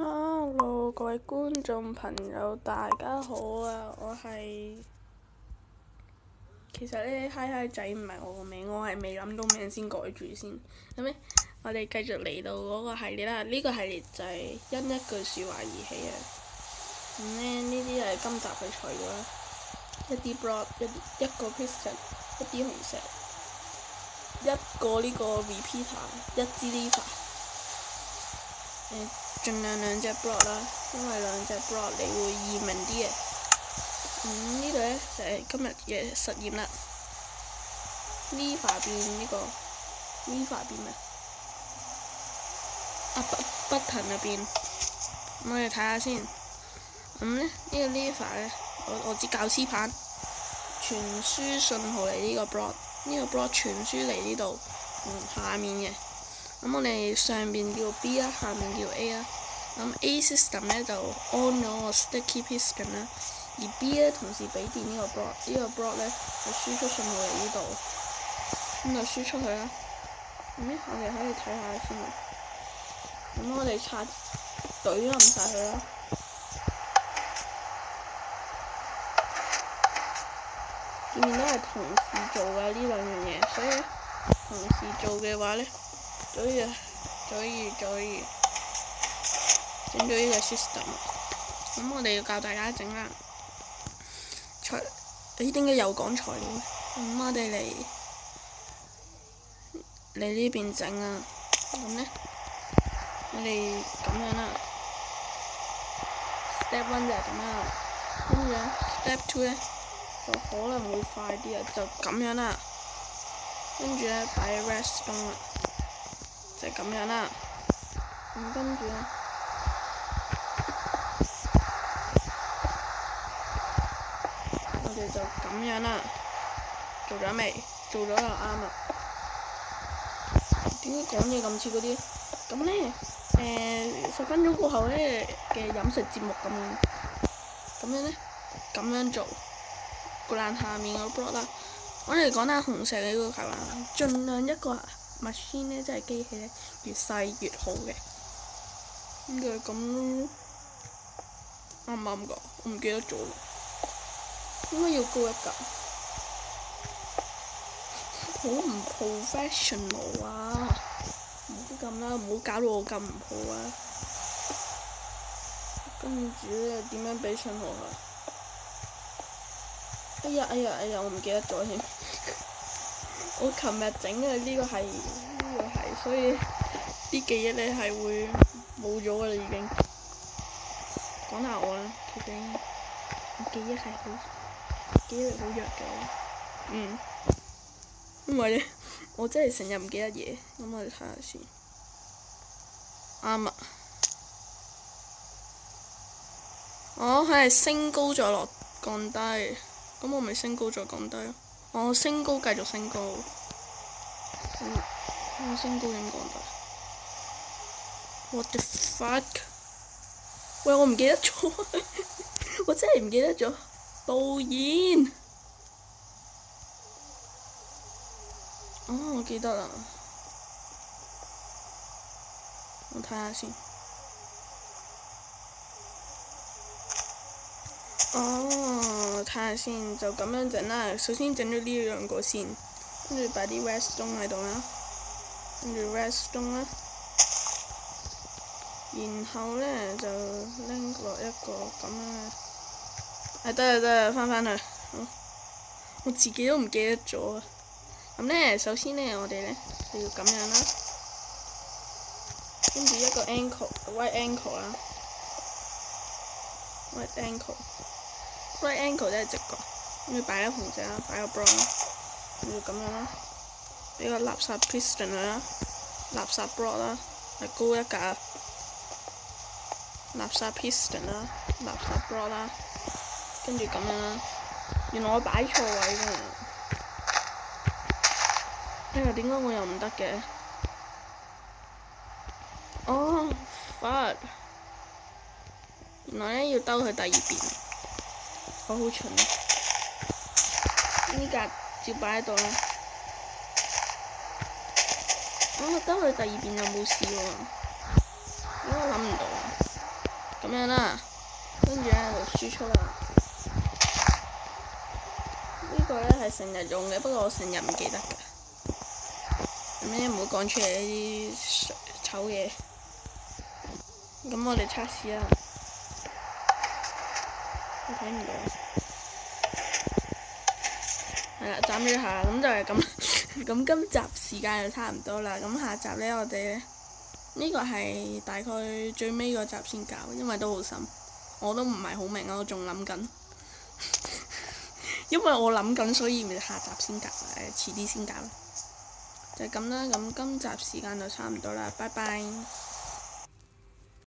Hello，各位觀眾朋友，大家好啊！其實呢，嗨嗨仔唔係我個名，我係未諗到名先改住先。咁呢，我哋繼續嚟到嗰個系列啦。呢個系列就係因一句説話而起啊。咁呢啲係今集嘅材料啦，一啲 block，一個 piston，一啲紅石，一個呢個 repeater，一支 lever。盡量兩隻 block 啦，因為兩隻 block 你會易明啲嘅。呢度呢，就係今日嘅實驗啦。lever 變呢個 lever 變咩？button 入邊，我哋睇下先。呢個 lever 呢，我支教師棒傳輸信號嚟呢個 block，呢個 block 傳輸嚟呢度下面嘅。咁我哋上邊叫 B 啦，下面叫 A 啦。咁 A system 呢就 on 咗個 sticky piston 啦，而 B 呢同時俾電呢個 block，呢個 block 呢就輸出信號嚟呢度，咁就輸出去啦。我哋可以睇下先。咁我哋拆懟冧晒佢啦。見面都係同時做嘅呢兩樣嘢，所以呢同時做嘅話呢，就可以整咗呢個 system。咁我哋要教大家整啦。點解又講材料？咁我哋嚟呢邊整啊。咁呢，我哋咁樣啦。Step 1就係咁樣啦。跟住呢 Step 2呢，就可能會快啲啊，就咁樣啦。跟住呢，擺 redstone 啦，就係咁樣啦。咁跟住呢，我哋就咁樣啦。做咗未？做咗就啱啦。點解講嘢咁似嗰啲？咁呢，10分鐘過後呢嘅飲食節目咁樣呢，咁樣做個爛下面個 block 啦。我哋講下紅石嘅要求啦，盡量一個 machine 呢，即係機器呢，越細越好嘅。咁就係咁，啱唔啱㗎？我唔記得咗，應該要高一格。好唔 professional 啊！唔好咁啦，唔好搞到我咁唔好啊！跟住咧點樣俾信號啊？哎呀！我唔記得咗添。我琴日整嘅呢個係，所以啲記憶呢係會冇咗㗎啦已經。講下我啦，其實我記憶力好弱嘅。因為呢，我真係成日唔記得嘢。咁我哋睇下先。啱啊！佢係升高再落降低，咁我咪升高再降低咯。我升高繼續升高。我升高點降低 ？What the fuck？ 喂，我唔記得咗，我真係唔記得咗。導演。我記得啦。我睇下先。睇下先，就咁樣整啦。首先整咗呢兩個先，跟住擺啲 redstone 喺度啦，跟住 redstone 啦，然後呢，就拎落一個咁樣嘅。得啦，翻去。我自己都唔記得咗啊。咁呢，首先呢，我哋呢就要咁樣啦，跟住一個 white angle 啦，white angle 即係直角，跟住擺粒紅石啦，擺個 brown 啦，跟住咁樣啦，俾個垃圾 piston 佢啦，垃圾 block 啦，係高一格，垃圾 piston 啦，垃圾 block 啦，跟住咁樣啦。原來我擺錯位㗎。點解我又唔得嘅？fuck！ 原來呢要兜去第二邊，我好蠢啊！呢格照擺喺度啦。兜去第二邊又冇事喎，點解諗唔到啊？咁樣啦，跟住咧就輸出啦。呢個咧係成日用嘅，不過我成日唔記得㗎。咁樣唔好講出嚟呢啲醜嘢。咁我哋測試啦。我睇唔到。係啦，斬咗下，咁就係咁。咁今集時間就差唔多啦。咁下集呢，我哋呢個係大概最尾個集先搞，因為都好深，我都唔係好明啊，我仲諗緊。因為我諗緊，所以咪下集先搞，遲啲先搞。就係咁啦。咁今集時間就差唔多啦，拜拜。